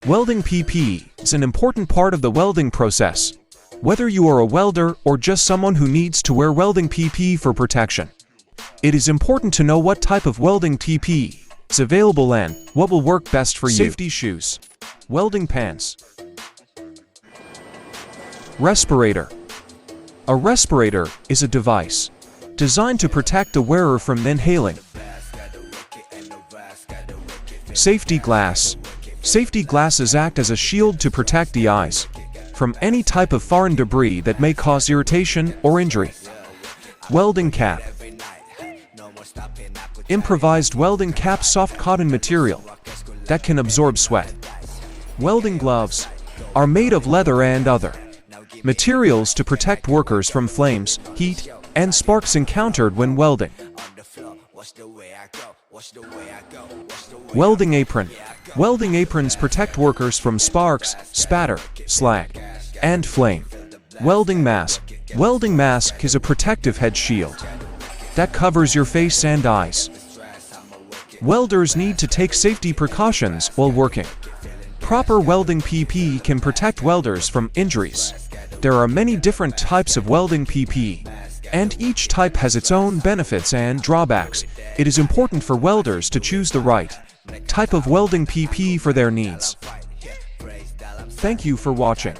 Welding PP is an important part of the welding process. Whether you are a welder or just someone who needs to wear welding PP for protection, it is important to know what type of welding PP is available and what will work best for you. Safety shoes, welding pants, respirator. A respirator is a device designed to protect the wearer from inhaling. Safety glass. Safety glasses act as a shield to protect the eyes from any type of foreign debris that may cause irritation or injury. Welding cap. Improvised welding cap, soft cotton material that can absorb sweat. Welding gloves are made of leather and other materials to protect workers from flames, heat, and sparks encountered when welding. Welding apron. Welding aprons protect workers from sparks, spatter, slag, and flame. Welding mask. Welding mask is a protective head shield that covers your face and eyes. Welders need to take safety precautions while working. Proper welding PP can protect welders from injuries. There are many different types of welding PP, and each type has its own benefits and drawbacks. It is important for welders to choose the right type of welding PP for their needs. Thank you for watching.